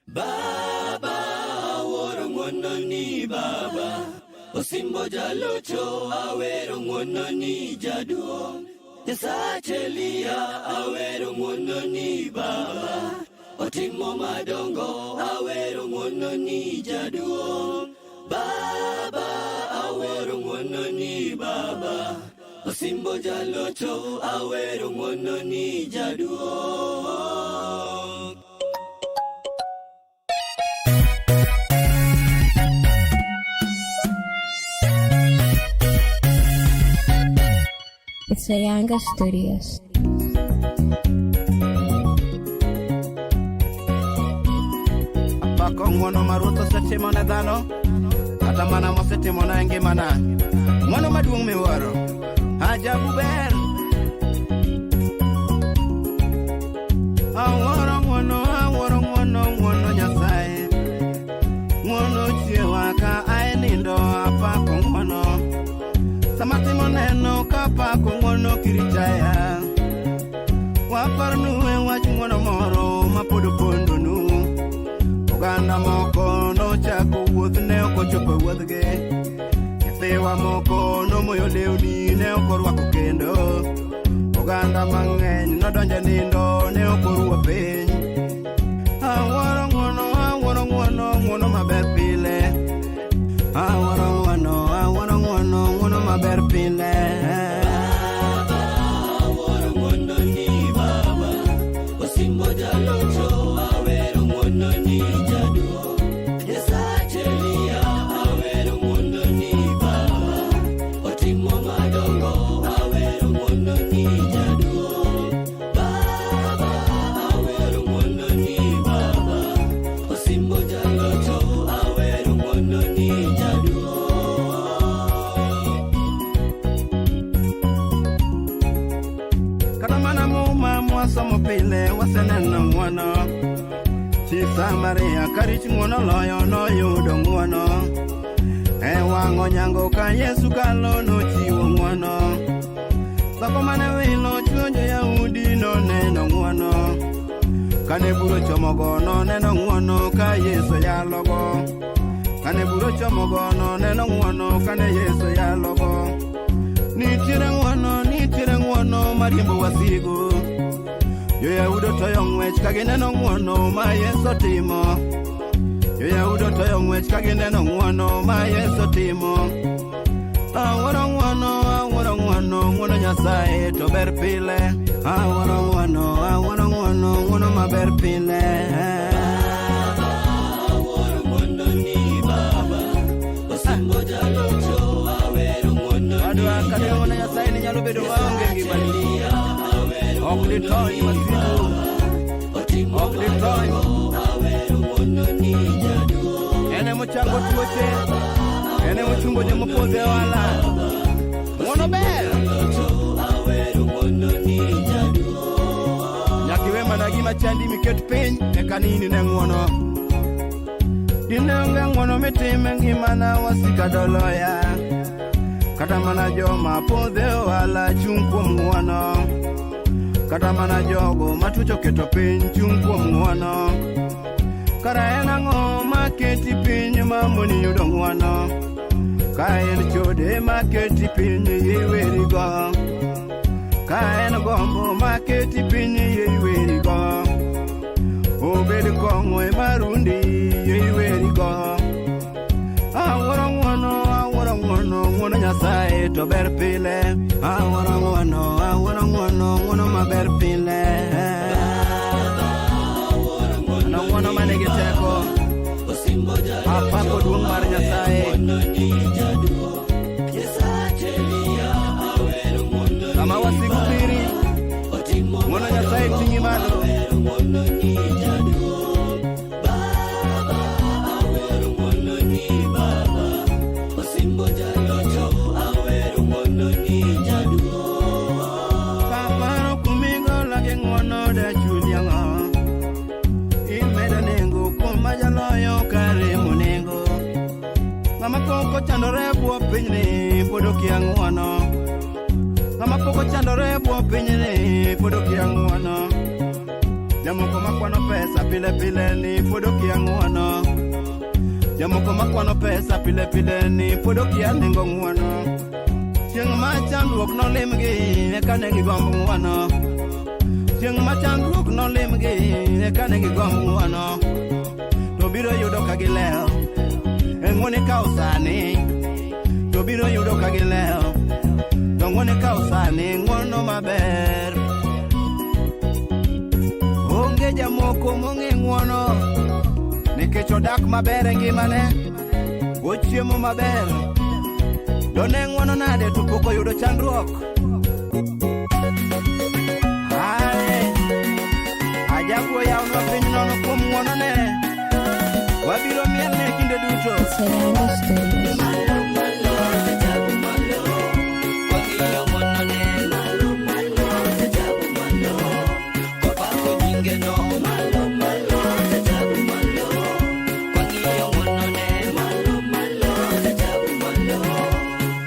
Baba aworo ng'wono ni baba, osimbo jalocho awero ng'wono ni jaduong', Nyasache Elia awero ng'wono ni baba, otimo madongo awero ng'wono ni jaduong'. Baba awero ng'wono ni baba, osimbo jalocho awero ng'wono ni jaduong'. It's Ayanga Studios. Apako ng'wono maruto setimo ne dhano, kata mana mosetimo na ngimana. Ng'wono maduong' miwuoro, ajabu ber. Awuoro ng'wono Nyasaye. Ng'wono chiewa ka aenindo, apako ng'wono. Sama timo neno kapako ng'wono kirichaya. Waparnu e wach ng'wono moro mapod opondonu. Oganda moko nochako wuoth ne ok ochopo wuodhgi. Nyithiwa moko nomoyo lewni ne ok orwako kendo. Oganda mang'eny nodonjo nindo ne ok oruwo piny. Awuoro ng'wono maber pile. Awuoro ng'wono maber pile. Baba aworo ng'wono ni baba, osimbo jalocho awero ng'wono ni jaduong', Nyasache Elia awero ng'wono ni baba, otimo madongo awero ng'wono ni jaduong'. Baba awero ng'wono ni baba, osimbo jalocho awero ng'wono ni jaduong'. Kata mana muma mwasomo pile waseneno ng'wono. Chisa Maria karich ng'wono loyo noyudo ng'wono. E wang'o nyango ka Yesu kalo nochiwo ng'wono. Dhako mane wilo chuonjo Yahudi noneno ng'wono. Kane buro chomogo noneno ng'wono ka Yesu yalogo. Kane buro chomogo noneno ng'wono kane Yesu yalogo. Nitiere ng'wono mariembo wasigu. Jo-Yahudo toyo ng'wech ka gineno ng'wono ma Yesu timo. Jo-Yahudo toyo ng'wech ka gineno ng'wono ma Yesu timo. Awuoro ng'wono Nyasaye to ber pile. Awuoro ng'wono maber pile. Baba aworo ng'wono ni baba, osimbo jalocho awero ng'wono ni Adwa kata ng'wono Nyasaye ni nyalo bedo maonge ngimani. Elia awero Ok ditony masigu. otimo Ok ditony. awero ng'wono ni jaduong'. Ene mochango tuoche. Ene mochungo jomopodhe ohala. Ng'wono ber. Jalocho awero ng'wono ni jaduong'. Nyaka iwe mana gima chandi miket piny eka nini ne ng'wono. Dine onge ng'wono mitime ngimana wasika doloya. Kata mana joma podhe ohala chung' kuom ng'wono. Kata mana jogo matucho keto piny chung' kuom ng'wono. Kara en ang'o maketi piny mamoni yudo ng'wono. Ka en chode maketi piny yiwerigo. Ka en gombo maketi piny yiwerigo. Obed kong'o e marundi yiwerigo. Awuoro ng'wono Nyasaye to ber pile. Awuoro ng'wono maber pile. Ng'wono manigi teko. Osimbo jalocho Apako duong' mar Nyasaye. ng'wono ni jaduong', Nyasache Elia awero ng'wono ni Kama wasigu piri, otimo ng'wono Nyasaye ting'i malo. awero ng'wono ni jaduong'. Baba awero ng'wono ni baba, osimbo jalocho awero ng'wono ni jaduong'. Kaparo kumigo lagi ng'wono de chunya ng'o. Imedo nengo kuom majaloyo karemo nengo. Ng'ama pok ochandore bwo pinyni pod okia ng'wono. Ng'ama pok ochandore bwo pinyni pod okia ng'wono. Jamoko makwano pesa pile pile ni podo kia ng'uono. Jamoko makwano pesa pile pile ni podo kia nengo ng'uono. Chieng' ma chandruok no limgi eka ne gigombo ng'uono. Chieng' ma chandruok no limgi eka ne gigombo ng'uono. To biro yudo ka gileo e ng'wone ka osani. To biro yudo ka gileo to ng'wone ka osani ng'wono maber. Onge jamoko mong'e ng'wono nikech odak maber e ngimane. Ochiemo maber. Done ng'wono nade to pok oyudo chandruok. Ajabu yawno piny nono kuom ng'wonone. Wabiro miel ne kinde duto. Serrano Studios. Malo malo ajabu malo. Wang'iyo ng'wonone. Malo malo ajabu malo. Kopako nyingeno. Malo malo ajabu malo. Wang'iyo ng'wonone. Malo malo ajabu malo.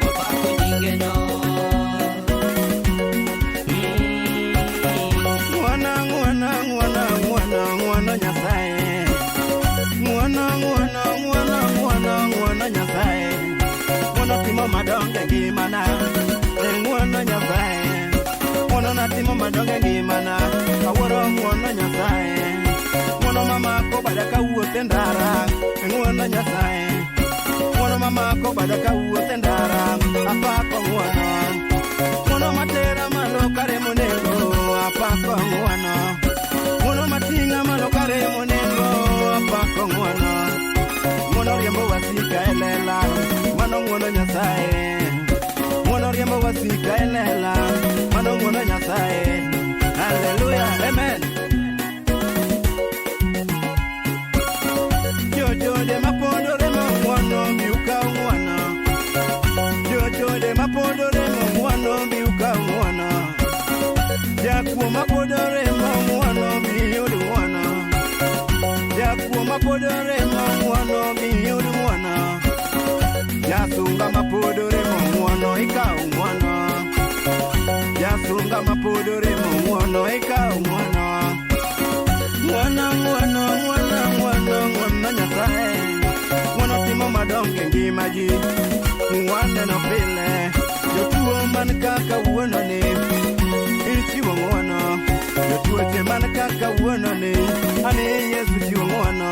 Kopako nyingeno. Ng'wono Nyasaye. Ng'wono Nyasaye. Ng'wono timo madongo e ngimana. Ng'wono Nyasaye. Ng'wono natimo madongo e ngimana. Awuoro ng'wono Nyasaye. Ng'wono mamako bada kawuoth e ndara. Ng'wono Nyasaye. Ng'wono mamako bada kawuoth e ndara. Apako ng'wono. Ng'wono matera malo karemo nego. Apako ng'wono. Ng'wono mating'a malo karemo nego. Apako ng'wono. Ng'wono riembo wasika e lela. Mano ng'wono Nyasaye. Ng'wono riembo wasika e lela. Mano ng'wono Nyasaye. Hallelujah, amen. Jojode mapondore mo ng'wono biuka ng'wono. Jojode mapondore mo ng'wono biuka ng'wono. Jakuo mapodore mo ng'wono biyud ng'wono. Jakuo mapodore mo ng'wono biyud ng'wono. Jasunga mapodore mo ng'wono ikaw ng'wono. Jasunga mapodore mo ng'wono ikaw ng'wono. Ng'wono Nyasaye. Ng'wono timo madongo e ngima ji. Waneno pile jotuo man kaka wuononi. Ichiwo ng'wono. Jotuoche man kaka wuononi. Ani Yesu chiwo ng'wono.